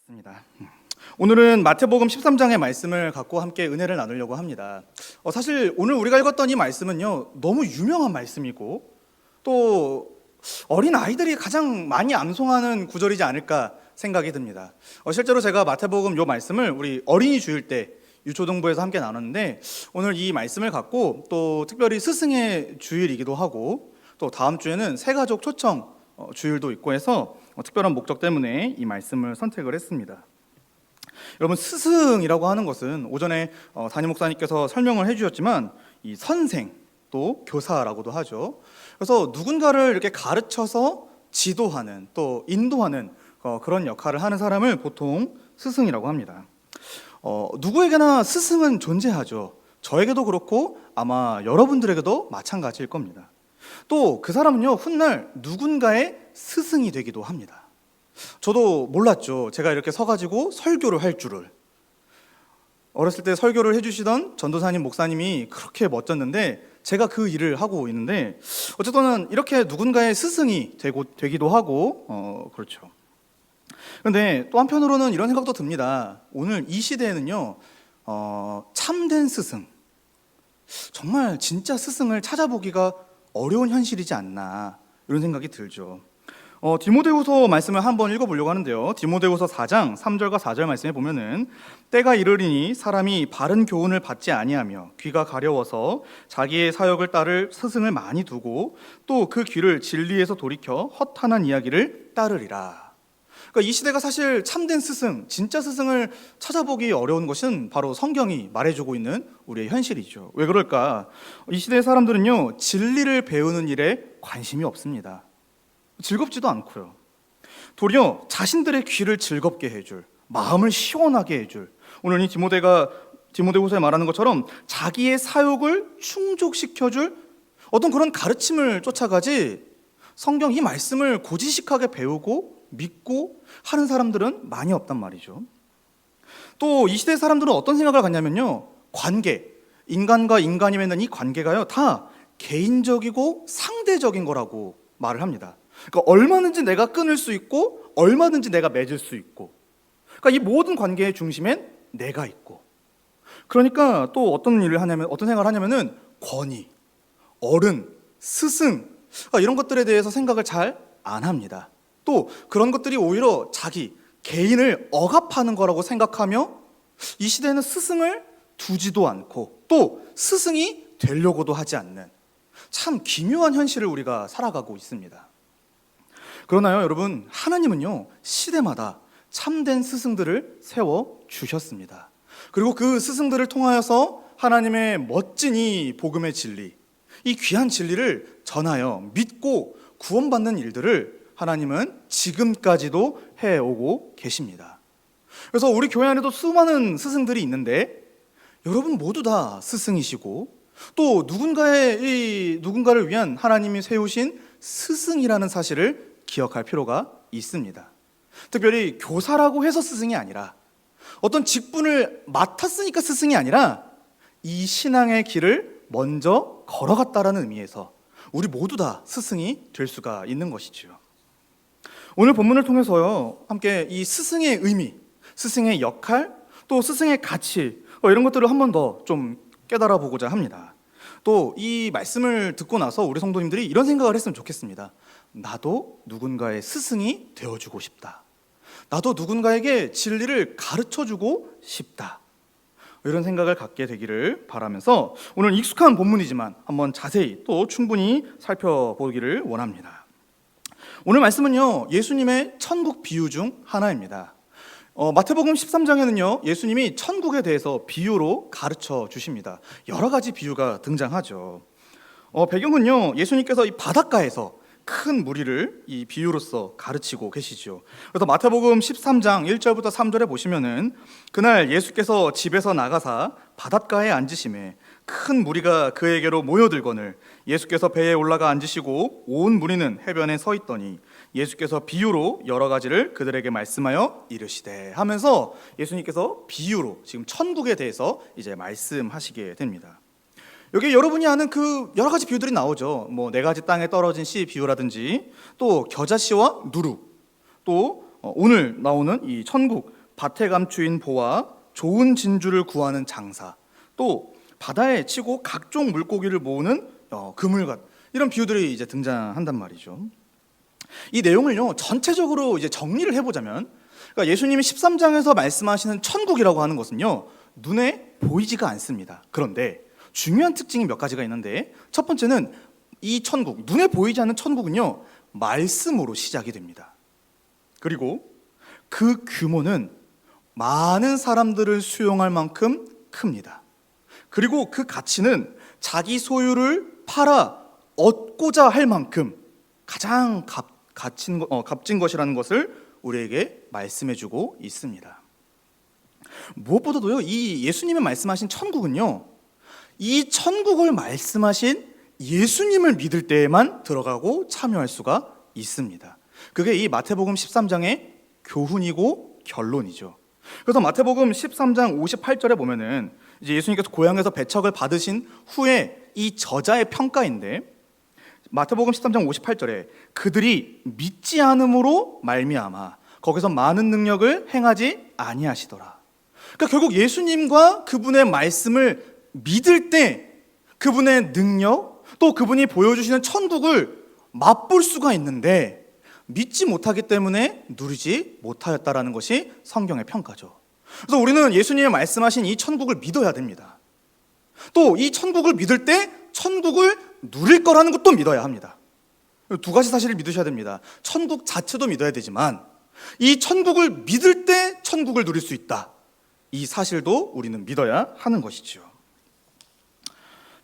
맞습니다. 오늘은 마태복음 13장의 말씀을 갖고 함께 은혜를 나누려고 합니다. 사실 오늘 우리가 읽었던 이 말씀은요, 너무 유명한 말씀이고 또 어린 아이들이 가장 많이 암송하는 구절이지 않을까 생각이 듭니다. 실제로 제가 마태복음 이 말씀을 우리 어린이 주일 때 유초등부에서 함께 나눴는데, 오늘 이 말씀을 갖고 또 특별히 스승의 주일이기도 하고 또 다음 주에는 새가족 초청 주일도 있고 해서 특별한 목적 때문에 이 말씀을 선택을 했습니다. 여러분, 스승이라고 하는 것은 오전에 담임 목사님께서 설명을 해주셨지만 이 선생 또 교사라고도 하죠. 그래서 누군가를 이렇게 가르쳐서 지도하는 또 인도하는 그런 역할을 하는 사람을 보통 스승이라고 합니다. 누구에게나 스승은 존재하죠. 저에게도 그렇고 아마 여러분들에게도 마찬가지일 겁니다. 또 그 사람은요, 훗날 누군가의 스승이 되기도 합니다. 저도 몰랐죠. 제가 이렇게 서가지고 설교를 할 줄을. 어렸을 때 설교를 해주시던 전도사님 목사님이 그렇게 멋졌는데 제가 그 일을 하고 있는데, 어쨌든 이렇게 누군가의 스승이 되기도 하고 그렇죠. 그런데 또 한편으로는 이런 생각도 듭니다. 오늘 이 시대에는요, 참된 스승, 정말 진짜 스승을 찾아보기가 어려운 현실이지 않나, 이런 생각이 들죠. 디모데후서 말씀을 한번 읽어보려고 하는데요, 디모데후서 4장 3절과 4절 말씀에 보면은 때가 이르리니 사람이 바른 교훈을 받지 아니하며 귀가 가려워서 자기의 사역을 따를 스승을 많이 두고 또 그 귀를 진리에서 돌이켜 허탄한 이야기를 따르리라. 그러니까 이 시대가 사실 참된 스승, 진짜 스승을 찾아보기 어려운 것은 바로 성경이 말해주고 있는 우리의 현실이죠. 왜 그럴까? 이 시대의 사람들은요, 진리를 배우는 일에 관심이 없습니다. 즐겁지도 않고요. 도리어 자신들의 귀를 즐겁게 해줄, 마음을 시원하게 해줄, 오늘 이 디모데후서에 말하는 것처럼 자기의 사욕을 충족시켜줄 어떤 그런 가르침을 쫓아가지, 성경 이 말씀을 고지식하게 배우고 믿고 하는 사람들은 많이 없단 말이죠. 또 이 시대 사람들은 어떤 생각을 갖냐면요, 관계, 인간과 인간이 맺는 이 관계가요, 다 개인적이고 상대적인 거라고 말을 합니다. 그러니까 얼마든지 내가 끊을 수 있고 얼마든지 내가 맺을 수 있고, 그러니까 이 모든 관계의 중심엔 내가 있고, 그러니까 또 어떤 생각을 하냐면은 권위, 어른, 스승, 이런 것들에 대해서 생각을 잘 안 합니다. 또 그런 것들이 오히려 자기 개인을 억압하는 거라고 생각하며 이 시대에는 스승을 두지도 않고 또 스승이 되려고도 하지 않는 참 기묘한 현실을 우리가 살아가고 있습니다. 그러나요, 여러분, 하나님은요, 시대마다 참된 스승들을 세워주셨습니다. 그리고 그 스승들을 통하여서 하나님의 멋진 이 복음의 진리, 이 귀한 진리를 전하여 믿고 구원받는 일들을 하나님은 지금까지도 해오고 계십니다. 그래서 우리 교회 안에도 수많은 스승들이 있는데 여러분 모두 다 스승이시고 또 누군가를 위한 하나님이 세우신 스승이라는 사실을 기억할 필요가 있습니다. 특별히 교사라고 해서 스승이 아니라, 어떤 직분을 맡았으니까 스승이 아니라 이 신앙의 길을 먼저 걸어갔다라는 의미에서 우리 모두 다 스승이 될 수가 있는 것이지요. 오늘 본문을 통해서요, 함께 이 스승의 의미, 스승의 역할, 또 스승의 가치, 이런 것들을 한 번 더 좀 깨달아 보고자 합니다. 또 이 말씀을 듣고 나서 우리 성도님들이 이런 생각을 했으면 좋겠습니다. 나도 누군가의 스승이 되어주고 싶다. 나도 누군가에게 진리를 가르쳐주고 싶다. 이런 생각을 갖게 되기를 바라면서 오늘 익숙한 본문이지만 한번 자세히 또 충분히 살펴보기를 원합니다. 오늘 말씀은요, 예수님의 천국 비유 중 하나입니다. 마태복음 13장에는요, 예수님이 천국에 대해서 비유로 가르쳐 주십니다. 여러 가지 비유가 등장하죠. 배경은요, 예수님께서 이 바닷가에서 큰 무리를 이 비유로서 가르치고 계시죠. 그래서 마태복음 13장 1절부터 3절에 보시면은 그날 예수께서 집에서 나가사 바닷가에 앉으심에 큰 무리가 그에게로 모여들거늘 예수께서 배에 올라가 앉으시고 온 무리는 해변에 서 있더니 예수께서 비유로 여러 가지를 그들에게 말씀하여 이르시되 하면서 예수님께서 비유로 지금 천국에 대해서 이제 말씀하시게 됩니다. 여기 여러분이 아는 그 여러 가지 비유들이 나오죠. 뭐 4가지 땅에 떨어진 씨 비유라든지 또 겨자씨와 누룩, 또 오늘 나오는 이 천국, 밭에 감추인 보와 좋은 진주를 구하는 장사, 또 바다에 치고 각종 물고기를 모으는 그물갓, 이런 비유들이 이제 등장한단 말이죠. 이 내용을요 전체적으로 이제 정리를 해보자면, 그러니까 예수님이 13장에서 말씀하시는 천국이라고 하는 것은요 눈에 보이지가 않습니다. 그런데 중요한 특징이 몇 가지가 있는데, 첫 번째는 이 천국, 눈에 보이지 않는 천국은요 말씀으로 시작이 됩니다. 그리고 그 규모는 많은 사람들을 수용할 만큼 큽니다. 그리고 그 가치는 자기 소유를 팔아 얻고자 할 만큼 가장 값진 것이라는 것을 우리에게 말씀해주고 있습니다. 무엇보다도요, 이 예수님이 말씀하신 천국은요, 이 천국을 말씀하신 예수님을 믿을 때에만 들어가고 참여할 수가 있습니다. 그게 이 마태복음 13장의 교훈이고 결론이죠. 그래서 마태복음 13장 58절에 보면은 이제 예수님께서 고향에서 배척을 받으신 후에 이 저자의 평가인데, 마태복음 13장 58절에 그들이 믿지 않음으로 말미암아 거기서 많은 능력을 행하지 아니하시더라. 그러니까 결국 예수님과 그분의 말씀을 믿을 때 그분의 능력, 또 그분이 보여주시는 천국을 맛볼 수가 있는데, 믿지 못하기 때문에 누리지 못하였다라는 것이 성경의 평가죠. 그래서 우리는 예수님이 말씀하신 이 천국을 믿어야 됩니다. 또 이 천국을 믿을 때 천국을 누릴 거라는 것도 믿어야 합니다. 두 가지 사실을 믿으셔야 됩니다. 천국 자체도 믿어야 되지만 이 천국을 믿을 때 천국을 누릴 수 있다, 이 사실도 우리는 믿어야 하는 것이죠.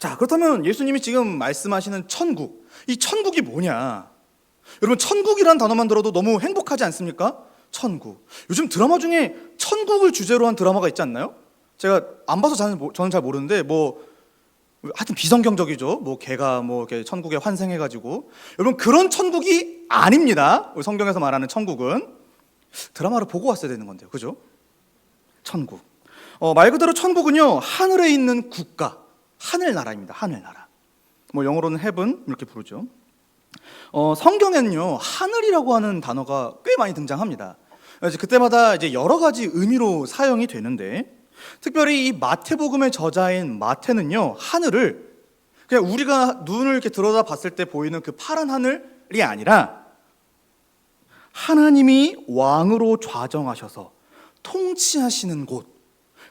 자, 그렇다면 예수님이 지금 말씀하시는 천국, 이 천국이 뭐냐? 여러분, 천국이라는 단어만 들어도 너무 행복하지 않습니까? 천국. 요즘 드라마 중에 천국을 주제로 한 드라마가 있지 않나요? 제가 안 봐서 저는 잘 모르는데 하여튼 비성경적이죠. 걔가 이렇게 천국에 환생해가지고, 여러분 그런 천국이 아닙니다. 우리 성경에서 말하는 천국은 드라마를 보고 왔어야 되는 건데요, 그죠? 천국. 말 그대로 천국은요 하늘에 있는 국가, 하늘나라입니다. 하늘나라. 영어로는 heaven 이렇게 부르죠. 성경에는요 하늘이라고 하는 단어가 꽤 많이 등장합니다. 그때마다 이제 여러 가지 의미로 사용이 되는데, 특별히 이 마태복음의 저자인 마태는요 하늘을 그냥 우리가 눈을 이렇게 들여다 봤을 때 보이는 그 파란 하늘이 아니라 하나님이 왕으로 좌정하셔서 통치하시는 곳,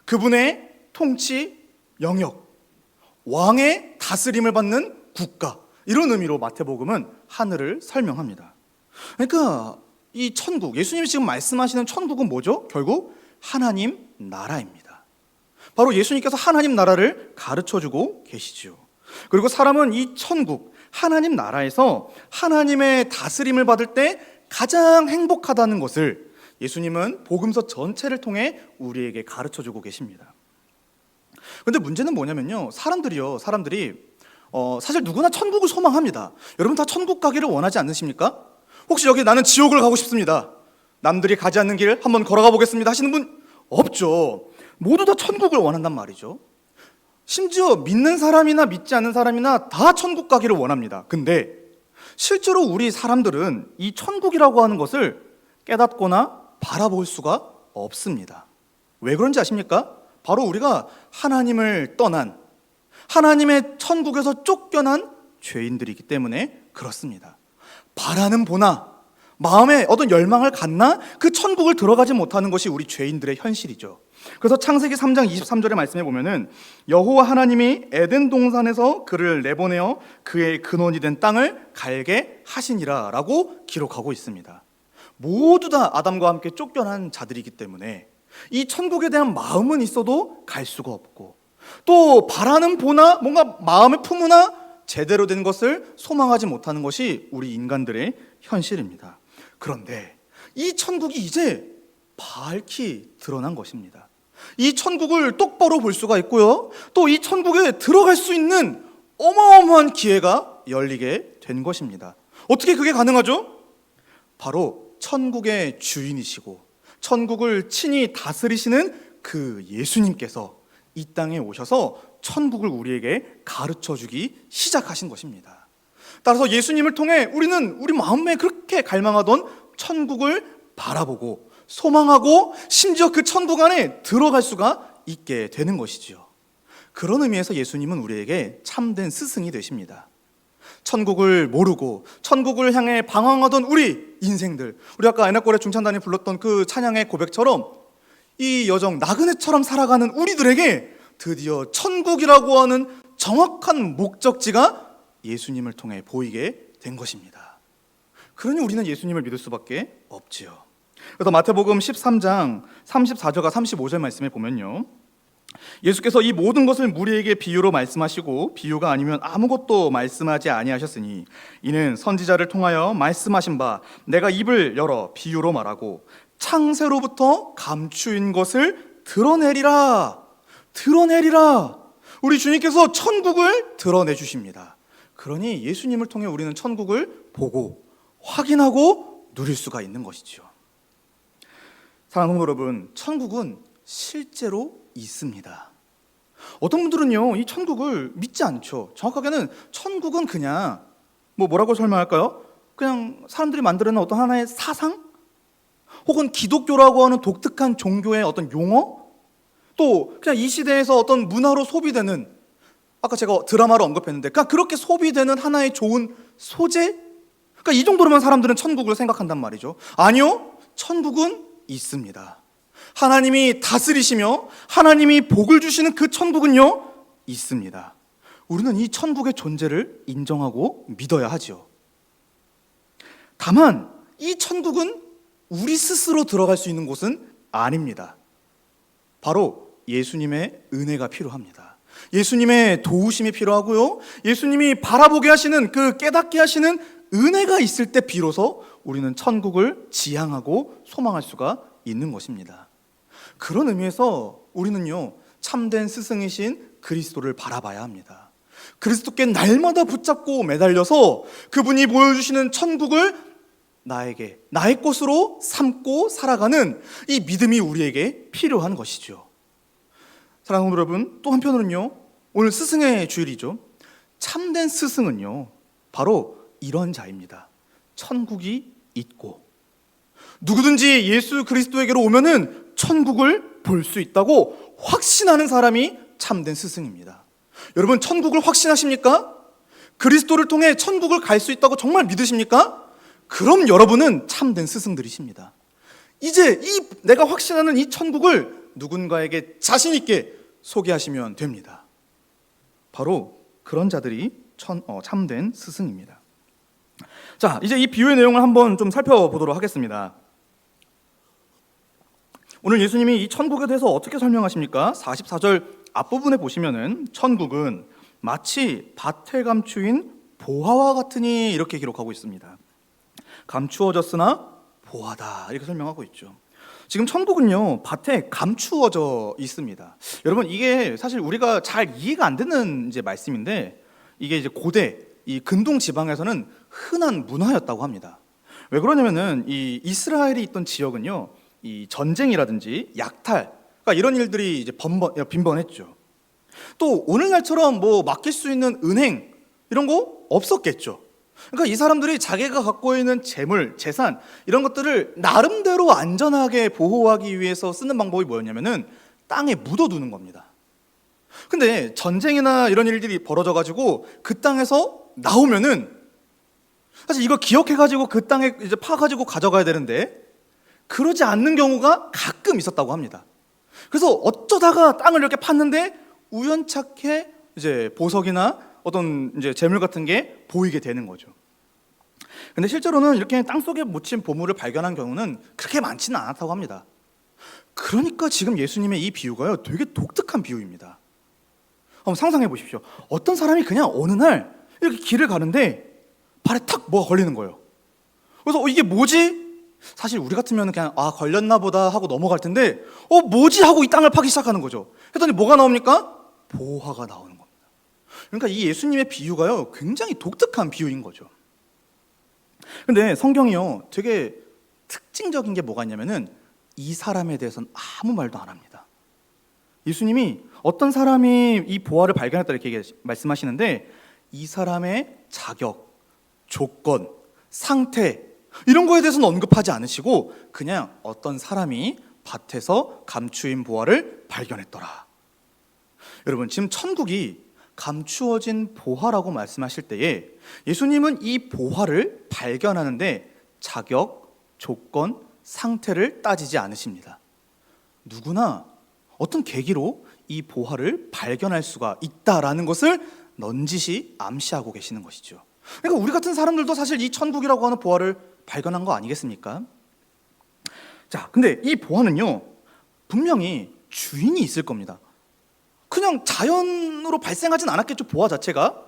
그분의 통치 영역, 왕의 다스림을 받는 국가, 이런 의미로 마태복음은 하늘을 설명합니다. 그러니까 이 천국, 예수님이 지금 말씀하시는 천국은 뭐죠? 결국 하나님 나라입니다. 바로 예수님께서 하나님 나라를 가르쳐주고 계시죠. 그리고 사람은 이 천국, 하나님 나라에서 하나님의 다스림을 받을 때 가장 행복하다는 것을 예수님은 복음서 전체를 통해 우리에게 가르쳐주고 계십니다. 그런데 문제는 뭐냐면요, 사람들이 사실 누구나 천국을 소망합니다. 여러분 다 천국 가기를 원하지 않으십니까? 혹시 여기 나는 지옥을 가고 싶습니다, 남들이 가지 않는 길을 한번 걸어가 보겠습니다 하시는 분 없죠. 모두 다 천국을 원한단 말이죠. 심지어 믿는 사람이나 믿지 않는 사람이나 다 천국 가기를 원합니다. 근데 실제로 우리 사람들은 이 천국이라고 하는 것을 깨닫거나 바라볼 수가 없습니다. 왜 그런지 아십니까? 바로 우리가 하나님을 떠난, 하나님의 천국에서 쫓겨난 죄인들이기 때문에 그렇습니다. 바라는 보나 마음에 어떤 열망을 갖나 그 천국을 들어가지 못하는 것이 우리 죄인들의 현실이죠. 그래서 창세기 3장 23절의 말씀에 보면은 여호와 하나님이 에덴 동산에서 그를 내보내어 그의 근원이 된 땅을 갈게 하시니라 라고 기록하고 있습니다. 모두 다 아담과 함께 쫓겨난 자들이기 때문에 이 천국에 대한 마음은 있어도 갈 수가 없고, 또 바라는 보나 뭔가 마음에 품으나 제대로 된 것을 소망하지 못하는 것이 우리 인간들의 현실입니다. 그런데 이 천국이 이제 밝히 드러난 것입니다. 이 천국을 똑바로 볼 수가 있고요, 또 이 천국에 들어갈 수 있는 어마어마한 기회가 열리게 된 것입니다. 어떻게 그게 가능하죠? 바로 천국의 주인이시고 천국을 친히 다스리시는 그 예수님께서 이 땅에 오셔서 천국을 우리에게 가르쳐주기 시작하신 것입니다. 따라서 예수님을 통해 우리는 우리 마음에 그렇게 갈망하던 천국을 바라보고 소망하고 심지어 그 천국 안에 들어갈 수가 있게 되는 것이지요. 그런 의미에서 예수님은 우리에게 참된 스승이 되십니다. 천국을 모르고 천국을 향해 방황하던 우리 인생들, 우리 아까 애나꼴의 중찬단이 불렀던 그 찬양의 고백처럼 이 여정 나그네처럼 살아가는 우리들에게 드디어 천국이라고 하는 정확한 목적지가 예수님을 통해 보이게 된 것입니다. 그러니 우리는 예수님을 믿을 수밖에 없지요. 그래서 마태복음 13장 34절과 35절 말씀에 보면요, 예수께서 이 모든 것을 무리에게 비유로 말씀하시고 비유가 아니면 아무것도 말씀하지 아니하셨으니 이는 선지자를 통하여 말씀하신 바 내가 입을 열어 비유로 말하고 창세로부터 감추인 것을 드러내리라. 우리 주님께서 천국을 드러내 주십니다. 그러니 예수님을 통해 우리는 천국을 보고 확인하고 누릴 수가 있는 것이죠. 사랑하는 여러분, 천국은 실제로 있습니다. 어떤 분들은요, 이 천국을 믿지 않죠. 정확하게는 천국은 그냥 뭐라고 설명할까요? 그냥 사람들이 만들어낸 어떤 하나의 사상? 혹은 기독교라고 하는 독특한 종교의 어떤 용어? 또 그냥 이 시대에서 어떤 문화로 소비되는, 아까 제가 드라마로 언급했는데 그냥 그렇게 소비되는 하나의 좋은 소재? 그러니까 이 정도로만 사람들은 천국을 생각한단 말이죠. 아니요, 천국은 있습니다. 하나님이 다스리시며 하나님이 복을 주시는 그 천국은요, 있습니다. 우리는 이 천국의 존재를 인정하고 믿어야 하죠. 다만 이 천국은 우리 스스로 들어갈 수 있는 곳은 아닙니다. 바로 예수님의 은혜가 필요합니다. 예수님의 도우심이 필요하고요, 예수님이 바라보게 하시는, 그 깨닫게 하시는 은혜가 있을 때 비로소 우리는 천국을 지향하고 소망할 수가 있는 것입니다. 그런 의미에서 우리는요, 참된 스승이신 그리스도를 바라봐야 합니다. 그리스도께 날마다 붙잡고 매달려서 그분이 보여주시는 천국을 나의 것으로 삼고 살아가는 이 믿음이 우리에게 필요한 것이죠. 사랑하는 여러분, 또 한편으로는요, 오늘 스승의 주일이죠. 참된 스승은요, 바로 이런 자입니다. 천국이 있고 누구든지 예수 그리스도에게로 오면은 천국을 볼 수 있다고 확신하는 사람이 참된 스승입니다. 여러분, 천국을 확신하십니까? 그리스도를 통해 천국을 갈 수 있다고 정말 믿으십니까? 그럼 여러분은 참된 스승들이십니다. 이제 내가 확신하는 이 천국을 누군가에게 자신 있게 소개하시면 됩니다. 바로 그런 자들이 참된 스승입니다. 자, 이제 이 비유의 내용을 한번 좀 살펴보도록 하겠습니다. 오늘 예수님이 이 천국에 대해서 어떻게 설명하십니까? 44절 앞부분에 보시면은 천국은 마치 밭에 감추인 보화와 같으니 이렇게 기록하고 있습니다. 감추어졌으나 보화다, 이렇게 설명하고 있죠. 지금 천국은요, 밭에 감추어져 있습니다. 여러분, 이게 사실 우리가 잘 이해가 안 되는 이제 말씀인데, 이게 이제 고대 이 근동 지방에서는 흔한 문화였다고 합니다. 왜 그러냐면은 이 이스라엘이 있던 지역은요, 이 전쟁이라든지 약탈, 그러니까 이런 일들이 이제 빈번했죠. 또 오늘날처럼 맡길 수 있는 은행 이런 거 없었겠죠. 그러니까 이 사람들이 자기가 갖고 있는 재물, 재산 이런 것들을 나름대로 안전하게 보호하기 위해서 쓰는 방법이 뭐였냐면은 땅에 묻어두는 겁니다. 근데 전쟁이나 이런 일들이 벌어져가지고 그 땅에서 나오면은 사실 이걸 기억해가지고 그 땅에 이제 파가지고 가져가야 되는데 그러지 않는 경우가 가끔 있었다고 합니다. 그래서 어쩌다가 땅을 이렇게 팠는데 우연찮게 이제 보석이나 어떤 이제 재물 같은 게 보이게 되는 거죠. 근데 실제로는 이렇게 땅속에 묻힌 보물을 발견한 경우는 그렇게 많지는 않았다고 합니다. 그러니까 지금 예수님의 이 비유가요, 되게 독특한 비유입니다. 한번 상상해 보십시오. 어떤 사람이 그냥 어느 날 이렇게 길을 가는데 발에 탁 뭐가 걸리는 거예요. 그래서 이게 뭐지? 사실 우리 같으면 그냥 걸렸나 보다 하고 넘어갈 텐데 뭐지? 하고 이 땅을 파기 시작하는 거죠. 했더니 뭐가 나옵니까? 보화가 나오는 겁니다. 그러니까 이 예수님의 비유가요, 굉장히 독특한 비유인 거죠. 근데 성경이요, 되게 특징적인 게 뭐가 있냐면은 이 사람에 대해서는 아무 말도 안 합니다. 예수님이 어떤 사람이 이 보화를 발견했다 이렇게 말씀하시는데 이 사람의 자격, 조건, 상태 이런 거에 대해서는 언급하지 않으시고 그냥 어떤 사람이 밭에서 감추인 보화를 발견했더라. 여러분, 지금 천국이 감추어진 보화라고 말씀하실 때에 예수님은 이 보화를 발견하는데 자격, 조건, 상태를 따지지 않으십니다. 누구나 어떤 계기로 이 보화를 발견할 수가 있다라는 것을 넌지시 암시하고 계시는 것이죠. 그러니까 우리 같은 사람들도 사실 이 천국이라고 하는 보화를 발견한 거 아니겠습니까? 자, 근데 이 보화는요, 분명히 주인이 있을 겁니다. 그냥 자연으로 발생하진 않았겠죠, 보화 자체가.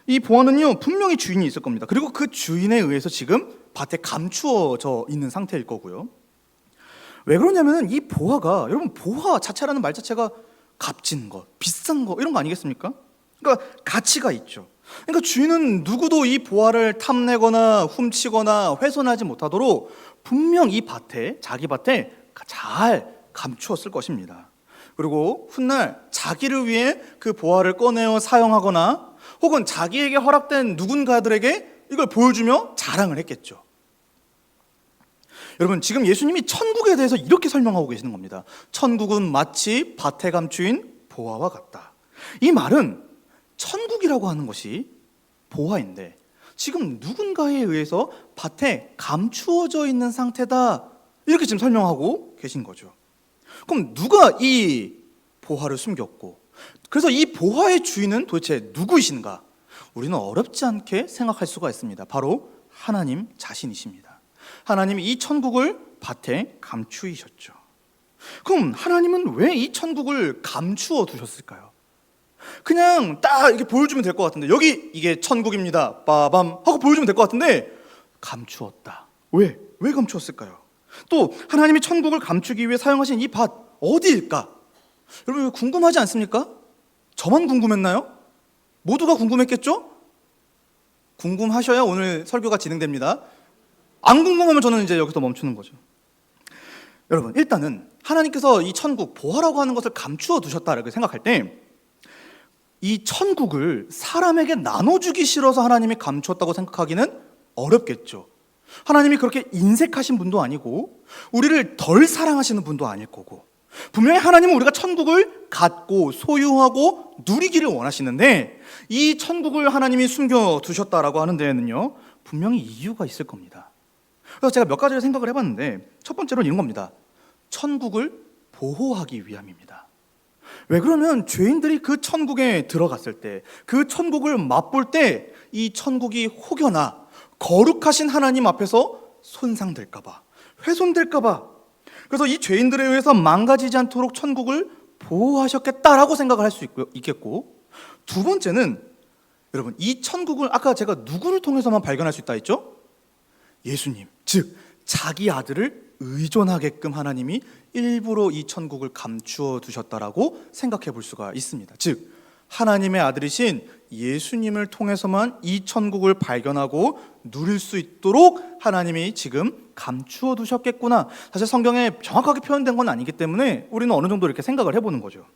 이 보화는요, 분명히 주인이 있을 겁니다. 그리고 그 주인에 의해서 지금 밭에 감추어져 있는 상태일 거고요. 왜 그러냐면은 이 보화가, 여러분, 보화 자체라는 말 자체가 값진 것, 비싼 거, 이런 거 아니겠습니까? 그러니까 가치가 있죠. 그러니까 주인은 누구도 이 보화를 탐내거나 훔치거나 훼손하지 못하도록 분명 이 밭에, 자기 밭에 잘 감추었을 것입니다. 그리고 훗날 자기를 위해 그 보화를 꺼내어 사용하거나 혹은 자기에게 허락된 누군가들에게 이걸 보여주며 자랑을 했겠죠. 여러분, 지금 예수님이 천국에 대해서 이렇게 설명하고 계시는 겁니다. 천국은 마치 밭에 감추인 보화와 같다. 이 말은 천국이라고 하는 것이 보화인데 지금 누군가에 의해서 밭에 감추어져 있는 상태다, 이렇게 지금 설명하고 계신 거죠. 그럼 누가 이 보화를 숨겼고, 그래서 이 보화의 주인은 도대체 누구이신가? 우리는 어렵지 않게 생각할 수가 있습니다. 바로 하나님 자신이십니다. 하나님이 이 천국을 밭에 감추이셨죠. 그럼 하나님은 왜 이 천국을 감추어 두셨을까요? 그냥 딱 이렇게 보여주면 될 것 같은데, 여기 이게 천국입니다, 빠밤 하고 보여주면 될 것 같은데 감추었다. 왜 감추었을까요? 또 하나님이 천국을 감추기 위해 사용하신 이 밭, 어디일까? 여러분, 궁금하지 않습니까? 저만 궁금했나요? 모두가 궁금했겠죠? 궁금하셔야 오늘 설교가 진행됩니다. 안 궁금하면 저는 이제 여기서 멈추는 거죠. 여러분, 일단은 하나님께서 이 천국, 보화라고 하는 것을 감추어 두셨다라고 생각할 때 이 천국을 사람에게 나눠주기 싫어서 하나님이 감추었다고 생각하기는 어렵겠죠. 하나님이 그렇게 인색하신 분도 아니고 우리를 덜 사랑하시는 분도 아닐 거고, 분명히 하나님은 우리가 천국을 갖고 소유하고 누리기를 원하시는데 이 천국을 하나님이 숨겨두셨다라고 하는 데에는요, 분명히 이유가 있을 겁니다. 그래서 제가 몇 가지를 생각을 해봤는데 첫 번째로는 이런 겁니다. 천국을 보호하기 위함입니다. 왜 그러면 죄인들이 그 천국에 들어갔을 때, 그 천국을 맛볼 때 이 천국이 혹여나 거룩하신 하나님 앞에서 손상될까봐, 훼손될까봐, 그래서 이 죄인들에 의해서 망가지지 않도록 천국을 보호하셨겠다라고 생각을 할 수 있겠고, 두 번째는 여러분, 이 천국을 아까 제가 누구를 통해서만 발견할 수 있다 했죠? 예수님, 즉 자기 아들을 의존하게끔 하나님이 일부러 이 천국을 감추어 두셨다라고 생각해 볼 수가 있습니다. 즉 하나님의 아들이신 예수님을 통해서만 이 천국을 발견하고 누릴 수 있도록 하나님이 지금 감추어 두셨겠구나. 사실 성경에 정확하게 표현된 건 아니기 때문에 우리는 어느 정도 이렇게 생각을 해보는 거죠.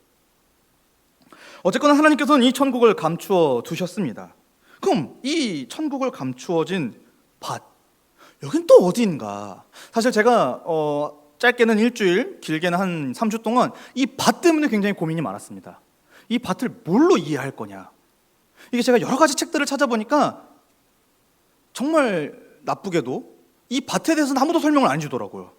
어쨌거나 하나님께서는 이 천국을 감추어 두셨습니다. 그럼 이 천국을 감추어진 밭, 여긴 또 어디인가? 사실 제가 짧게는 일주일, 길게는 한 3주 동안 이 밭 때문에 굉장히 고민이 많았습니다. 이 밭을 뭘로 이해할 거냐? 이게 제가 여러 가지 책들을 찾아보니까 정말 나쁘게도 이 밭에 대해서는 아무도 설명을 안 해주더라고요.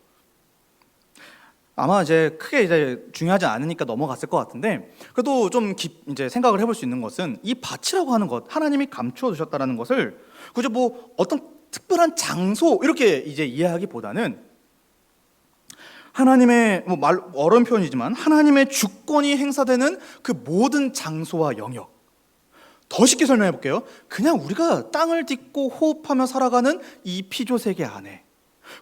아마 이제 크게 중요하지 않으니까 넘어갔을 것 같은데, 그래도 좀 이제 생각을 해볼 수 있는 것은 이 밭이라고 하는 것, 하나님이 감추어 두셨다는 것을 그저 뭐 어떤 특별한 장소 이렇게 이제 이해하기보다는 하나님의 말 어려운 표현이지만 하나님의 주권이 행사되는 그 모든 장소와 영역. 더 쉽게 설명해 볼게요. 그냥 우리가 땅을 딛고 호흡하며 살아가는 이 피조 세계 안에,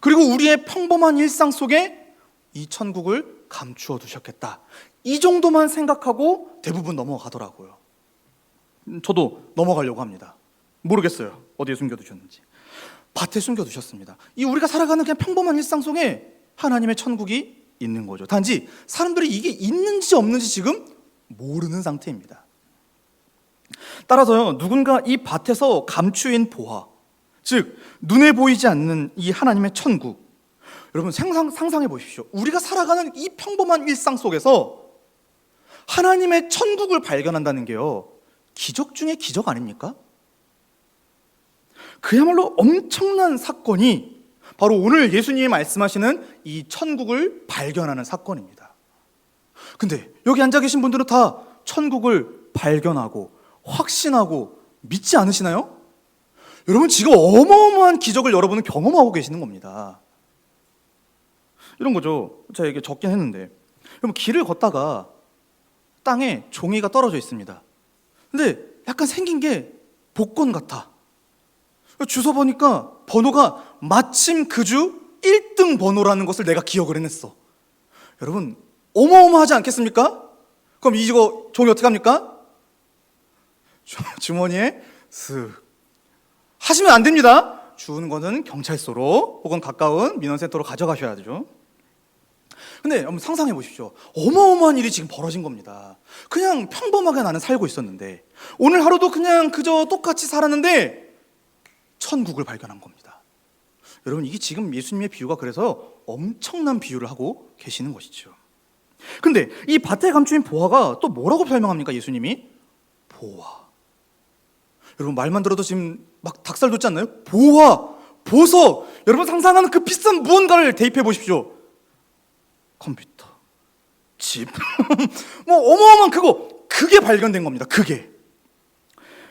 그리고 우리의 평범한 일상 속에 이 천국을 감추어 두셨겠다, 이 정도만 생각하고 대부분 넘어가더라고요. 저도 넘어가려고 합니다. 모르겠어요, 어디에 숨겨두셨는지. 밭에 숨겨두셨습니다. 이 우리가 살아가는 그냥 평범한 일상 속에 하나님의 천국이 있는 거죠. 단지 사람들이 이게 있는지 없는지 지금 모르는 상태입니다. 따라서요, 누군가 이 밭에서 감추인 보화, 즉 눈에 보이지 않는 이 하나님의 천국. 여러분 상상해 보십시오. 우리가 살아가는 이 평범한 일상 속에서 하나님의 천국을 발견한다는 게요, 기적 중에 기적 아닙니까? 그야말로 엄청난 사건이 바로 오늘 예수님이 말씀하시는 이 천국을 발견하는 사건입니다. 근데 여기 앉아 계신 분들은 다 천국을 발견하고 확신하고 믿지 않으시나요? 여러분 지금 어마어마한 기적을 여러분은 경험하고 계시는 겁니다. 이런 거죠. 제가 이게 적긴 했는데, 여러분 길을 걷다가 땅에 종이가 떨어져 있습니다. 근데 약간 생긴 게 복권 같아. 주워 보니까 번호가 마침 그 주 1등 번호라는 것을 내가 기억을 해냈어. 여러분 어마어마하지 않겠습니까? 그럼 이거 종이 어떻게 합니까? 주머니에 쓱 하시면 안 됩니다. 주는 거는 경찰서로 혹은 가까운 민원센터로 가져가셔야 되죠. 근데 한번 상상해 보십시오. 어마어마한 일이 지금 벌어진 겁니다. 그냥 평범하게 나는 살고 있었는데, 오늘 하루도 그냥 그저 똑같이 살았는데 천국을 발견한 겁니다. 여러분 이게 지금 예수님의 비유가 그래서 엄청난 비유를 하고 계시는 것이죠. 근데 이 밭에 감추인 보화가 또 뭐라고 설명합니까? 예수님이 보화. 여러분 말만 들어도 지금 막 닭살 돋지 않나요? 보화, 보석. 여러분 상상하는 그 비싼 무언가를 대입해 보십시오. 컴퓨터, 집, 뭐 어마어마한 그게 발견된 겁니다. 그게.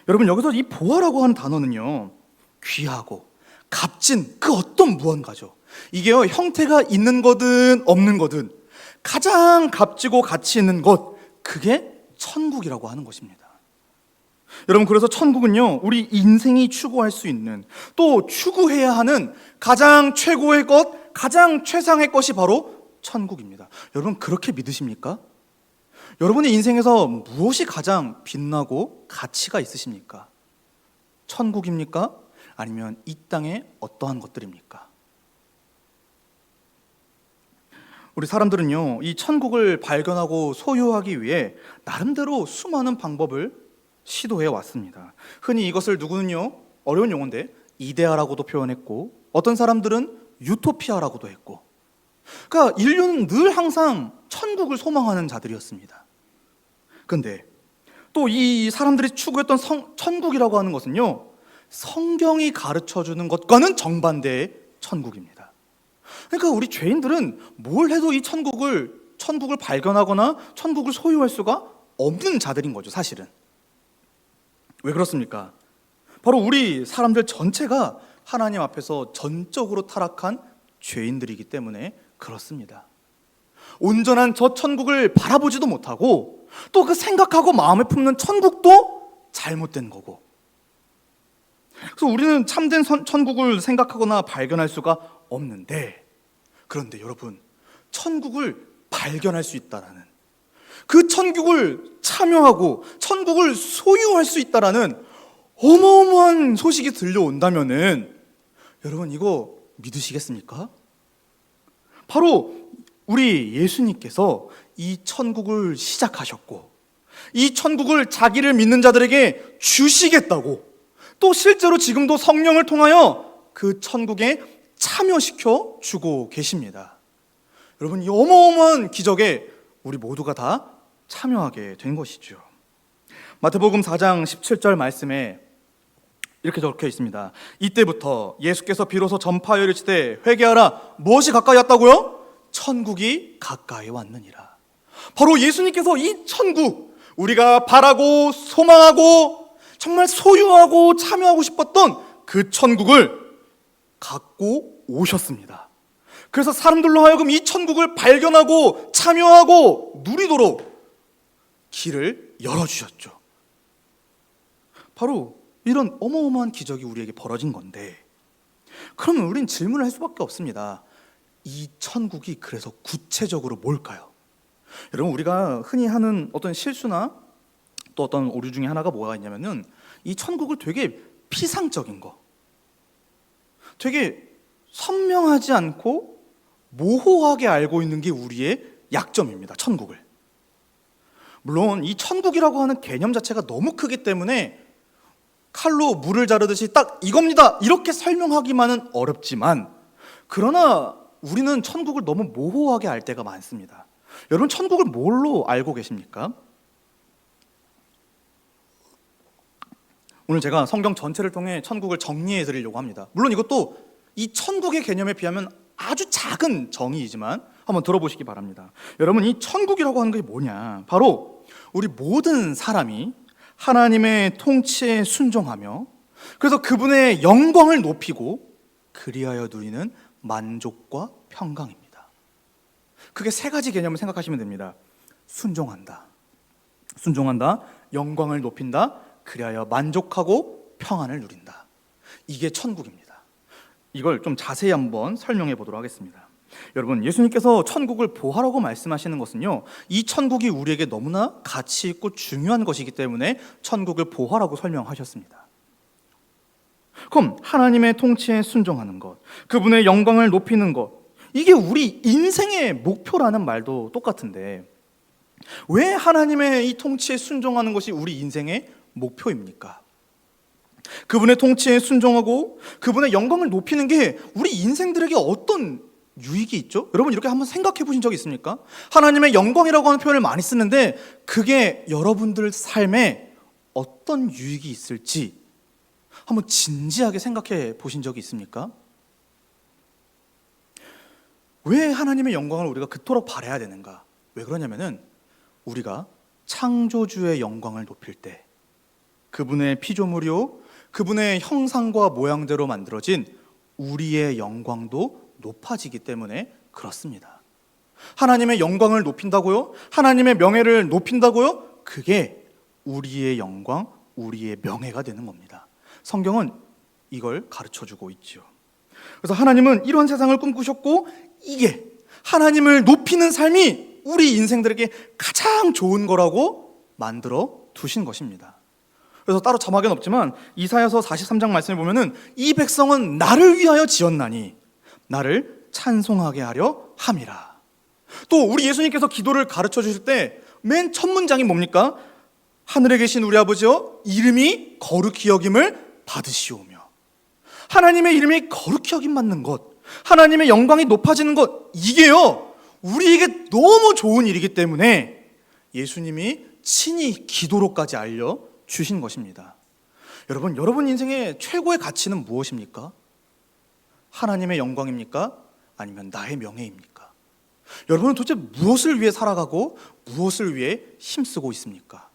여러분 여기서 이 보화라고 하는 단어는요, 귀하고 값진 그 어떤 무언가죠. 이게요, 형태가 있는 거든 없는 거든 가장 값지고 가치 있는 것, 그게 천국이라고 하는 것입니다. 여러분 그래서 천국은요, 우리 인생이 추구할 수 있는, 또 추구해야 하는 가장 최고의 것, 가장 최상의 것이 바로 천국입니다. 여러분 그렇게 믿으십니까? 여러분의 인생에서 무엇이 가장 빛나고 가치가 있으십니까? 천국입니까? 아니면 이 땅의 어떠한 것들입니까? 우리 사람들은요, 이 천국을 발견하고 소유하기 위해 나름대로 수많은 방법을 시도해 왔습니다. 흔히 이것을 누구는요, 어려운 용어인데 이데아라고도 표현했고, 어떤 사람들은 유토피아라고도 했고, 그러니까 인류는 늘 항상 천국을 소망하는 자들이었습니다. 그런데 또 이 사람들이 추구했던 천국이라고 하는 것은요, 성경이 가르쳐주는 것과는 정반대의 천국입니다. 그러니까 우리 죄인들은 뭘 해도 이 천국을 발견하거나 천국을 소유할 수가 없는 자들인 거죠, 사실은. 왜 그렇습니까? 바로 우리 사람들 전체가 하나님 앞에서 전적으로 타락한 죄인들이기 때문에 그렇습니다. 온전한 저 천국을 바라보지도 못하고, 또 그 생각하고 마음에 품는 천국도 잘못된 거고, 그래서 우리는 참된 천국을 생각하거나 발견할 수가 없는데, 그런데 여러분 천국을 발견할 수 있다라는, 그 천국을 참여하고 천국을 소유할 수 있다라는 어마어마한 소식이 들려온다면은 여러분 이거 믿으시겠습니까? 바로 우리 예수님께서 이 천국을 시작하셨고, 이 천국을 자기를 믿는 자들에게 주시겠다고, 또 실제로 지금도 성령을 통하여 그 천국에 참여시켜 주고 계십니다. 여러분 이 어마어마한 기적에 우리 모두가 다 참여하게 된 것이죠. 마태복음 4장 17절 말씀에 이렇게 적혀 있습니다. 이때부터 예수께서 비로소 전파하여 이르시되 회개하라, 무엇이 가까이 왔다고요? 천국이 가까이 왔느니라. 바로 예수님께서 이 천국, 우리가 바라고 소망하고 정말 소유하고 참여하고 싶었던 그 천국을 갖고 오셨습니다. 그래서 사람들로 하여금 이 천국을 발견하고 참여하고 누리도록 길을 열어주셨죠. 바로 이런 어마어마한 기적이 우리에게 벌어진 건데, 그러면 우린 질문을 할 수밖에 없습니다. 이 천국이 그래서 구체적으로 뭘까요? 여러분 우리가 흔히 하는 어떤 실수나 또 어떤 오류 중에 하나가 뭐가 있냐면은, 이 천국을 되게 피상적인 거, 되게 선명하지 않고 모호하게 알고 있는 게 우리의 약점입니다. 천국을. 물론 이 천국이라고 하는 개념 자체가 너무 크기 때문에 칼로 물을 자르듯이 딱 이겁니다, 이렇게 설명하기만은 어렵지만, 그러나 우리는 천국을 너무 모호하게 알 때가 많습니다. 여러분, 천국을 뭘로 알고 계십니까? 오늘 제가 성경 전체를 통해 천국을 정리해 드리려고 합니다. 물론 이것도 이 천국의 개념에 비하면 아주 작은 정의이지만 한번 들어보시기 바랍니다. 여러분, 이 천국이라고 하는 게 뭐냐? 바로 우리 모든 사람이 하나님의 통치에 순종하며, 그래서 그분의 영광을 높이고 그리하여 누리는 만족과 평강입니다. 그게 세 가지 개념을 생각하시면 됩니다. 순종한다, 영광을 높인다, 그리하여 만족하고 평안을 누린다. 이게 천국입니다. 이걸 좀 자세히 한번 설명해 보도록 하겠습니다. 여러분, 예수님께서 천국을 보하라고 말씀하시는 것은요, 이 천국이 우리에게 너무나 가치 있고 중요한 것이기 때문에 천국을 보하라고 설명하셨습니다. 그럼 하나님의 통치에 순종하는 것, 그분의 영광을 높이는 것, 이게 우리 인생의 목표라는 말도 똑같은데, 왜 하나님의 이 통치에 순종하는 것이 우리 인생의 목표입니까? 그분의 통치에 순종하고 그분의 영광을 높이는 게 우리 인생들에게 어떤 유익이 있죠? 여러분, 이렇게 한번 생각해 보신 적 있습니까? 하나님의 영광이라고 하는 표현을 많이 쓰는데 그게 여러분들 삶에 어떤 유익이 있을지 한번 진지하게 생각해 보신 적이 있습니까? 왜 하나님의 영광을 우리가 그토록 바라야 되는가? 왜 그러냐면은 우리가 창조주의 영광을 높일 때 그분의 피조물이요, 그분의 형상과 모양대로 만들어진 우리의 영광도 높아지기 때문에 그렇습니다. 하나님의 영광을 높인다고요? 하나님의 명예를 높인다고요? 그게 우리의 영광, 우리의 명예가 되는 겁니다. 성경은 이걸 가르쳐주고 있죠. 그래서 하나님은 이런 세상을 꿈꾸셨고, 이게 하나님을 높이는 삶이 우리 인생들에게 가장 좋은 거라고 만들어 두신 것입니다. 그래서 따로 자막엔 없지만 이사야서 43장 말씀을 보면은 이 백성은 나를 위하여 지었나니 나를 찬송하게 하려 함이라. 또 우리 예수님께서 기도를 가르쳐 주실 때 맨 첫 문장이 뭡니까? 하늘에 계신 우리 아버지여, 이름이 거룩히 여김을 받으시오며. 하나님의 이름이 거룩히 여김 받는 것, 하나님의 영광이 높아지는 것, 이게요 우리에게 너무 좋은 일이기 때문에 예수님이 친히 기도로까지 알려 주신 것입니다. 여러분 인생의 최고의 가치는 무엇입니까? 하나님의 영광입니까? 아니면 나의 명예입니까? 여러분은 도대체 무엇을 위해 살아가고 무엇을 위해 힘쓰고 있습니까?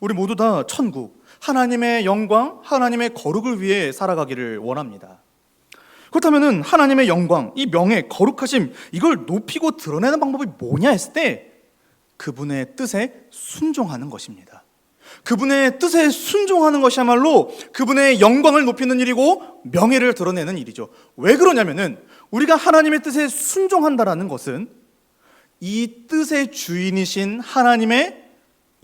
우리 모두 다 천국, 하나님의 영광, 하나님의 거룩을 위해 살아가기를 원합니다. 그렇다면 하나님의 영광, 이 명예, 거룩하심, 이걸 높이고 드러내는 방법이 뭐냐 했을 때 그분의 뜻에 순종하는 것입니다. 그분의 뜻에 순종하는 것이야말로 그분의 영광을 높이는 일이고 명예를 드러내는 일이죠. 왜 그러냐면은 우리가 하나님의 뜻에 순종한다라는 것은 이 뜻의 주인이신 하나님의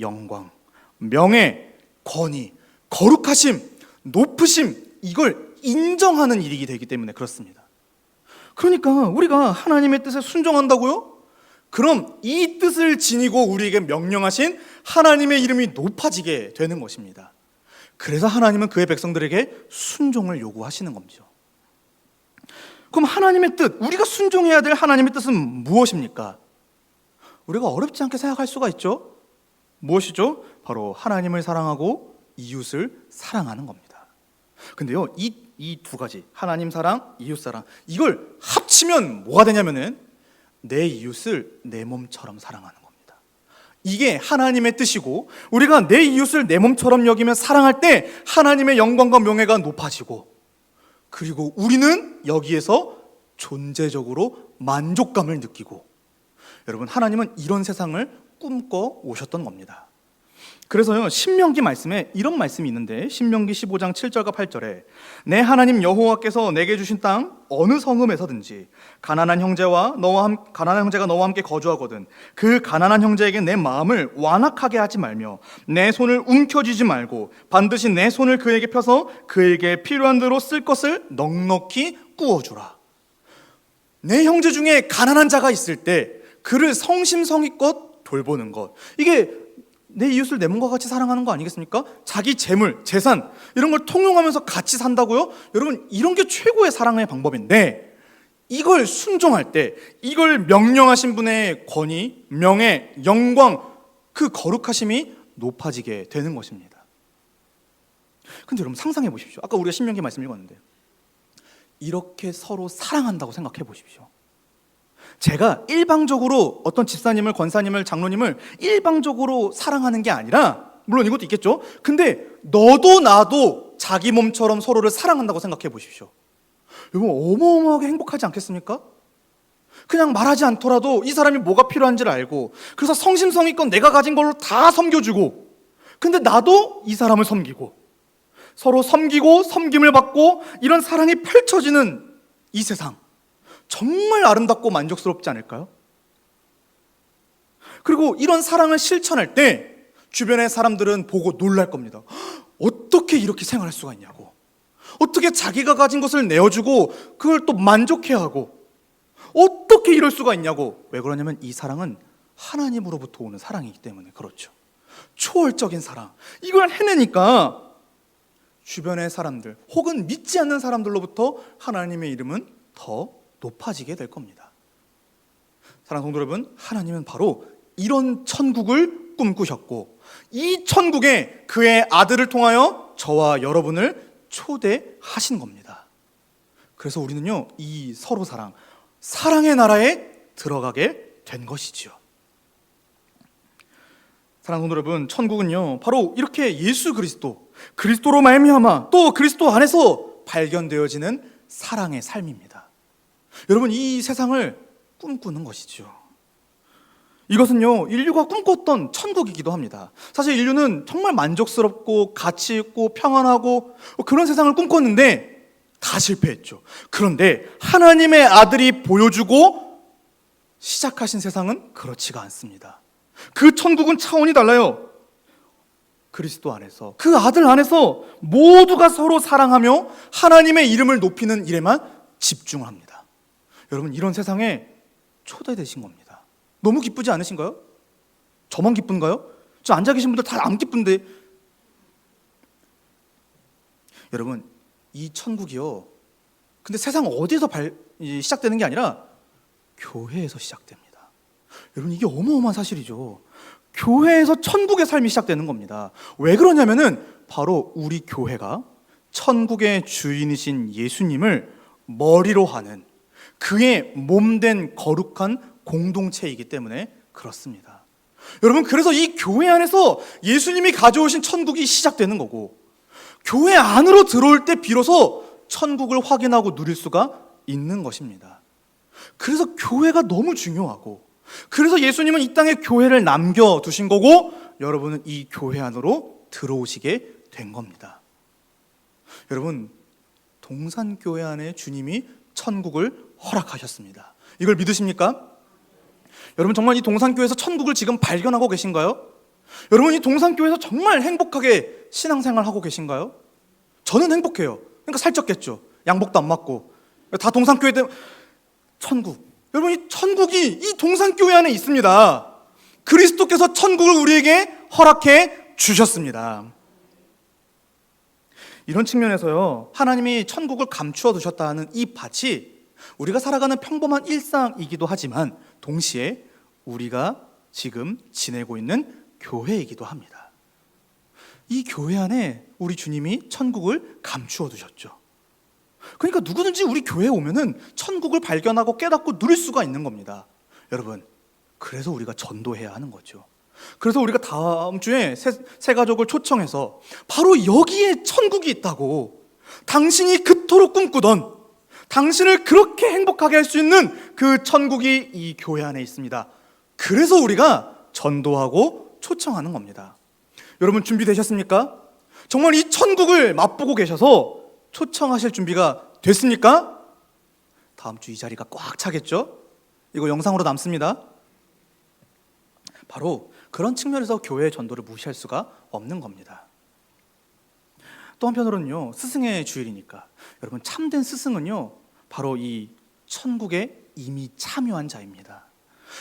영광, 명예, 권위, 거룩하심, 높으심, 이걸 인정하는 일이 되기 때문에 그렇습니다. 그러니까 우리가 하나님의 뜻에 순종한다고요? 그럼 이 뜻을 지니고 우리에게 명령하신 하나님의 이름이 높아지게 되는 것입니다. 그래서 하나님은 그의 백성들에게 순종을 요구하시는 거죠. 그럼 하나님의 뜻, 우리가 순종해야 될 하나님의 뜻은 무엇입니까? 우리가 어렵지 않게 생각할 수가 있죠. 무엇이죠? 바로 하나님을 사랑하고 이웃을 사랑하는 겁니다. 근데요, 이 두 가지, 하나님 사랑, 이웃 사랑, 이걸 합치면 뭐가 되냐면은 내 이웃을 내 몸처럼 사랑하는 겁니다. 이게 하나님의 뜻이고, 우리가 내 이웃을 내 몸처럼 여기며 사랑할 때 하나님의 영광과 명예가 높아지고, 그리고 우리는 여기에서 존재적으로 만족감을 느끼고, 여러분, 하나님은 이런 세상을 꿈꿔 오셨던 겁니다. 그래서요, 신명기 말씀에 이런 말씀이 있는데, 신명기 15장 7절과 8절에 내 하나님 여호와께서 내게 주신 땅 어느 성읍에서든지 가난한 형제가 너와 함께 거주하거든 그 가난한 형제에게 내 마음을 완악하게 하지 말며 내 손을 움켜쥐지 말고 반드시 내 손을 그에게 펴서 그에게 필요한 대로 쓸 것을 넉넉히 꾸어주라. 내 형제 중에 가난한 자가 있을 때 그를 성심성의껏 돌보는 것, 이게 내 이웃을 내 몸과 같이 사랑하는 거 아니겠습니까? 자기 재물, 재산 이런 걸 통용하면서 같이 산다고요? 여러분, 이런 게 최고의 사랑의 방법인데 이걸 순종할 때, 이걸 명령하신 분의 권위, 명예, 영광, 그 거룩하심이 높아지게 되는 것입니다. 근데 여러분 상상해 보십시오. 아까 우리가 신명기 말씀 읽었는데 이렇게 서로 사랑한다고 생각해 보십시오. 제가 일방적으로 어떤 집사님을, 권사님을, 장로님을 일방적으로 사랑하는 게 아니라, 물론 이것도 있겠죠. 근데 너도 나도 자기 몸처럼 서로를 사랑한다고 생각해 보십시오. 여러분 어마어마하게 행복하지 않겠습니까? 그냥 말하지 않더라도 이 사람이 뭐가 필요한지를 알고, 그래서 성심성의껏 내가 가진 걸로 다 섬겨주고, 근데 나도 이 사람을 섬기고, 서로 섬기고 섬김을 받고, 이런 사랑이 펼쳐지는 이 세상, 정말 아름답고 만족스럽지 않을까요? 그리고 이런 사랑을 실천할 때 주변의 사람들은 보고 놀랄 겁니다. 어떻게 이렇게 생활할 수가 있냐고, 어떻게 자기가 가진 것을 내어주고 그걸 또 만족해하고, 어떻게 이럴 수가 있냐고. 왜 그러냐면 이 사랑은 하나님으로부터 오는 사랑이기 때문에 그렇죠. 초월적인 사랑, 이걸 해내니까 주변의 사람들 혹은 믿지 않는 사람들로부터 하나님의 이름은 더 높아지게 될 겁니다. 사랑하는 성도 여러분, 하나님은 바로 이런 천국을 꿈꾸셨고, 이 천국에 그의 아들을 통하여 저와 여러분을 초대하신 겁니다. 그래서 우리는요, 이 서로 사랑, 사랑의 나라에 들어가게 된 것이지요. 사랑하는 성도 여러분, 천국은요 바로 이렇게 예수 그리스도로 말미암아 또 그리스도 안에서 발견되어지는 사랑의 삶입니다. 여러분, 이 세상을 꿈꾸는 것이죠. 이것은요 인류가 꿈꿨던 천국이기도 합니다. 사실 인류는 정말 만족스럽고 가치 있고 평안하고 그런 세상을 꿈꿨는데 다 실패했죠. 그런데 하나님의 아들이 보여주고 시작하신 세상은 그렇지가 않습니다. 그 천국은 차원이 달라요. 그리스도 안에서, 그 아들 안에서 모두가 서로 사랑하며 하나님의 이름을 높이는 일에만 집중을 합니다. 여러분, 이런 세상에 초대되신 겁니다. 너무 기쁘지 않으신가요? 저만 기쁜가요? 저 앉아 계신 분들 다 안 기쁜데. 여러분, 이 천국이요, 근데 세상 어디서 시작되는 게 아니라 교회에서 시작됩니다. 여러분, 이게 어마어마한 사실이죠. 교회에서 천국의 삶이 시작되는 겁니다. 왜 그러냐면은 바로 우리 교회가 천국의 주인이신 예수님을 머리로 하는 그의 몸된 거룩한 공동체이기 때문에 그렇습니다. 여러분, 그래서 이 교회 안에서 예수님이 가져오신 천국이 시작되는 거고, 교회 안으로 들어올 때 비로소 천국을 확인하고 누릴 수가 있는 것입니다. 그래서 교회가 너무 중요하고, 그래서 예수님은 이 땅에 교회를 남겨두신 거고, 여러분은 이 교회 안으로 들어오시게 된 겁니다. 여러분, 동산교회 안에 주님이 천국을 허락하셨습니다. 이걸 믿으십니까? 여러분, 정말 이 동산교회에서 천국을 지금 발견하고 계신가요? 여러분, 이 동산교회에서 정말 행복하게 신앙생활하고 계신가요? 저는 행복해요. 그러니까 살쪘겠죠. 양복도 안 맞고 다 동산교회 때. 천국, 여러분, 이 천국이 이 동산교회 안에 있습니다. 그리스도께서 천국을 우리에게 허락해 주셨습니다. 이런 측면에서요, 하나님이 천국을 감추어 두셨다는 이 밭이 우리가 살아가는 평범한 일상이기도 하지만 동시에 우리가 지금 지내고 있는 교회이기도 합니다. 이 교회 안에 우리 주님이 천국을 감추어 두셨죠. 그러니까 누구든지 우리 교회에 오면은 천국을 발견하고 깨닫고 누릴 수가 있는 겁니다. 여러분, 그래서 우리가 전도해야 하는 거죠. 그래서 우리가 다음 주에 새 가족을 초청해서 바로 여기에 천국이 있다고, 당신이 그토록 꿈꾸던, 당신을 그렇게 행복하게 할 수 있는 그 천국이 이 교회 안에 있습니다. 그래서 우리가 전도하고 초청하는 겁니다. 여러분, 준비되셨습니까? 정말 이 천국을 맛보고 계셔서 초청하실 준비가 됐습니까? 다음 주 이 자리가 꽉 차겠죠? 이거 영상으로 남습니다. 바로 그런 측면에서 교회의 전도를 무시할 수가 없는 겁니다. 또 한편으로는요, 스승의 주일이니까 여러분, 참된 스승은요 바로 이 천국에 이미 참여한 자입니다.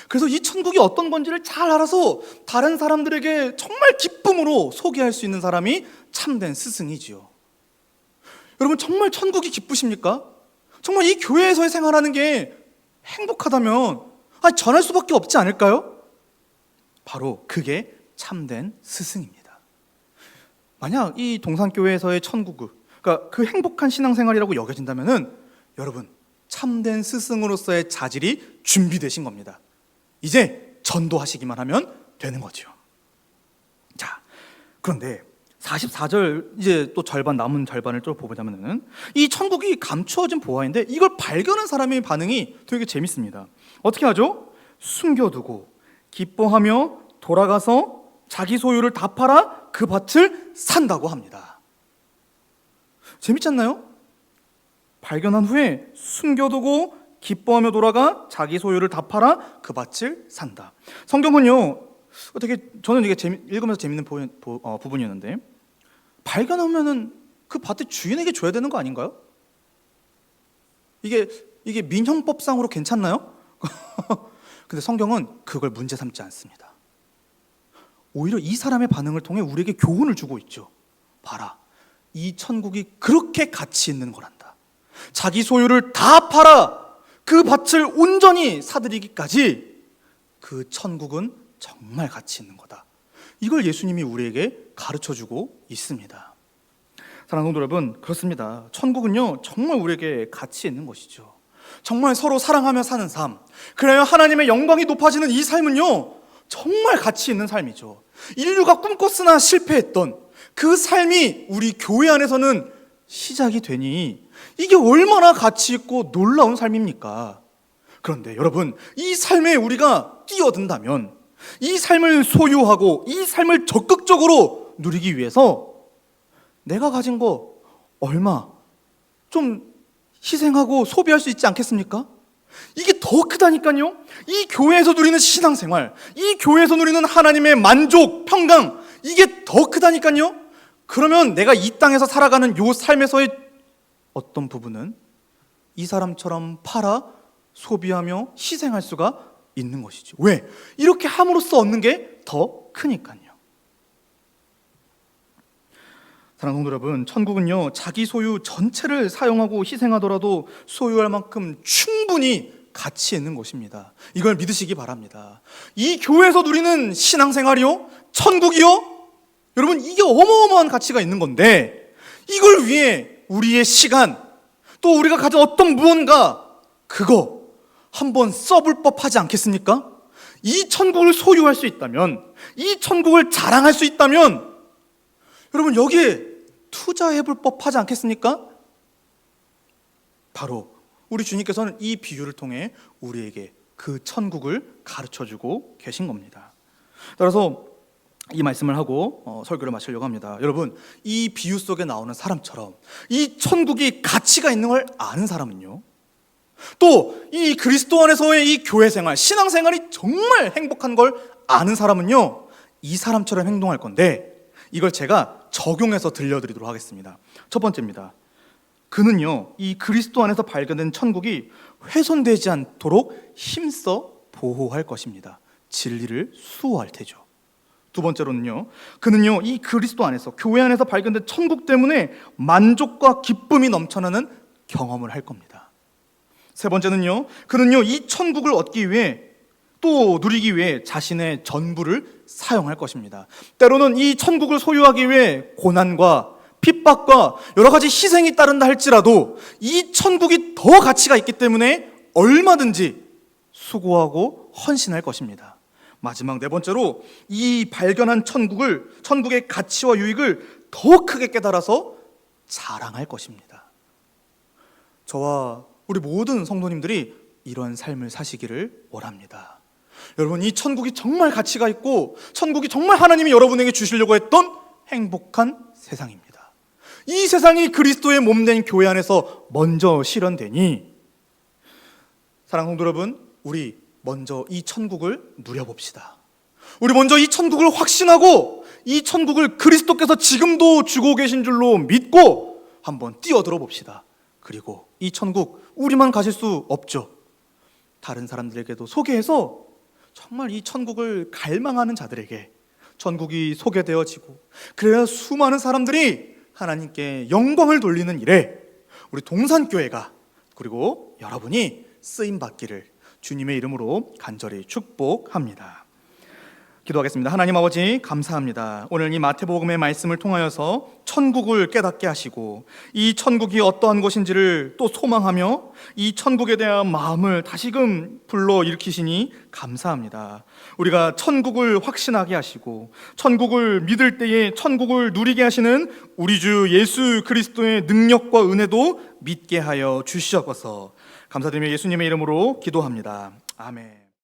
그래서 이 천국이 어떤 건지를 잘 알아서 다른 사람들에게 정말 기쁨으로 소개할 수 있는 사람이 참된 스승이지요. 여러분, 정말 천국이 기쁘십니까? 정말 이 교회에서의 생활하는 게 행복하다면 전할 수밖에 없지 않을까요? 바로 그게 참된 스승입니다. 만약 이 동산교회에서의 천국을, 그러니까 그 행복한 신앙생활이라고 여겨진다면은 여러분, 참된 스승으로서의 자질이 준비되신 겁니다. 이제 전도하시기만 하면 되는 거죠. 자, 그런데 44절 이제 또 절반, 남은 절반을 또 보자면은 이 천국이 감추어진 보화인데 이걸 발견한 사람의 반응이 되게 재밌습니다. 어떻게 하죠? 숨겨두고 기뻐하며 돌아가서 자기 소유를 다 팔아 그 밭을 산다고 합니다. 재밌지 않나요? 발견한 후에 숨겨두고 기뻐하며 돌아가 자기 소유를 다 팔아 그 밭을 산다. 성경은요, 되게 저는 이게 읽으면서 재밌는 부분이었는데, 발견하면은 그 밭의 주인에게 줘야 되는 거 아닌가요? 이게 민형법상으로 괜찮나요? 근데 성경은 그걸 문제 삼지 않습니다. 오히려 이 사람의 반응을 통해 우리에게 교훈을 주고 있죠. 봐라, 이 천국이 그렇게 가치 있는 거란다. 자기 소유를 다 팔아 그 밭을 온전히 사들이기까지 그 천국은 정말 가치 있는 거다. 이걸 예수님이 우리에게 가르쳐주고 있습니다. 사랑하는 성도 여러분, 그렇습니다. 천국은요, 정말 우리에게 가치 있는 것이죠. 정말 서로 사랑하며 사는 삶, 그래야 하나님의 영광이 높아지는 이 삶은요, 정말 가치 있는 삶이죠. 인류가 꿈꿨으나 실패했던 그 삶이 우리 교회 안에서는 시작이 되니 이게 얼마나 가치 있고 놀라운 삶입니까? 그런데 여러분, 이 삶에 우리가 뛰어든다면, 이 삶을 소유하고 이 삶을 적극적으로 누리기 위해서 내가 가진 거 얼마 좀 희생하고 소비할 수 있지 않겠습니까? 이게 더 크다니까요. 이 교회에서 누리는 신앙생활, 이 교회에서 누리는 하나님의 만족, 평강, 이게 더 크다니까요. 그러면 내가 이 땅에서 살아가는 요 삶에서의 어떤 부분은 이 사람처럼 팔아 소비하며 희생할 수가 있는 것이죠. 왜? 이렇게 함으로써 얻는 게 더 크니까요. 사랑하는 성도 여러분, 천국은요, 자기 소유 전체를 사용하고 희생하더라도 소유할 만큼 충분히 가치 있는 것입니다. 이걸 믿으시기 바랍니다. 이 교회에서 누리는 신앙생활이요, 천국이요, 여러분, 이게 어마어마한 가치가 있는 건데, 이걸 위해 우리의 시간, 또 우리가 가진 어떤 무언가, 그거 한번 써볼 법하지 않겠습니까? 이 천국을 소유할 수 있다면, 이 천국을 자랑할 수 있다면 여러분, 여기에 투자해볼 법하지 않겠습니까? 바로 우리 주님께서는 이 비유를 통해 우리에게 그 천국을 가르쳐주고 계신 겁니다. 따라서 이 말씀을 하고 설교를 마치려고 합니다. 여러분, 이 비유 속에 나오는 사람처럼 이 천국이 가치가 있는 걸 아는 사람은요, 또 이 그리스도 안에서의 이 교회 생활, 신앙 생활이 정말 행복한 걸 아는 사람은요, 이 사람처럼 행동할 건데, 이걸 제가 적용해서 들려드리도록 하겠습니다. 첫 번째입니다. 그는요, 이 그리스도 안에서 발견된 천국이 훼손되지 않도록 힘써 보호할 것입니다. 진리를 수호할 테죠. 두 번째로는요, 그는요, 이 그리스도 안에서, 교회 안에서 발견된 천국 때문에 만족과 기쁨이 넘쳐나는 경험을 할 겁니다. 세 번째는요, 그는요, 이 천국을 얻기 위해, 또 누리기 위해 자신의 전부를 사용할 것입니다. 때로는 이 천국을 소유하기 위해 고난과 핍박과 여러 가지 희생이 따른다 할지라도 이 천국이 더 가치가 있기 때문에 얼마든지 수고하고 헌신할 것입니다. 마지막 네 번째로, 이 발견한 천국의 가치와 유익을 더 크게 깨달아서 자랑할 것입니다. 저와 우리 모든 성도님들이 이런 삶을 사시기를 원합니다. 여러분, 이 천국이 정말 가치가 있고 천국이 정말 하나님이 여러분에게 주시려고 했던 행복한 세상입니다. 이 세상이 그리스도의 몸된 교회 안에서 먼저 실현되니, 사랑하는 성도 여러분, 우리 먼저 이 천국을 누려봅시다. 우리 먼저 이 천국을 확신하고 이 천국을 그리스도께서 지금도 주고 계신 줄로 믿고 한번 뛰어들어 봅시다. 그리고 이 천국 우리만 가질 수 없죠. 다른 사람들에게도 소개해서 정말 이 천국을 갈망하는 자들에게 천국이 소개되어지고, 그래야 수많은 사람들이 하나님께 영광을 돌리는 일에 우리 동산교회가, 그리고 여러분이 쓰임받기를 주님의 이름으로 간절히 축복합니다. 기도하겠습니다. 하나님 아버지, 감사합니다. 오늘 이 마태복음의 말씀을 통하여서 천국을 깨닫게 하시고, 이 천국이 어떠한 곳인지를 또 소망하며 이 천국에 대한 마음을 다시금 불러일으키시니 감사합니다. 우리가 천국을 확신하게 하시고 천국을 믿을 때에 천국을 누리게 하시는 우리 주 예수 그리스도의 능력과 은혜도 믿게 하여 주시옵소서. 감사드리며 예수님의 이름으로 기도합니다. 아멘.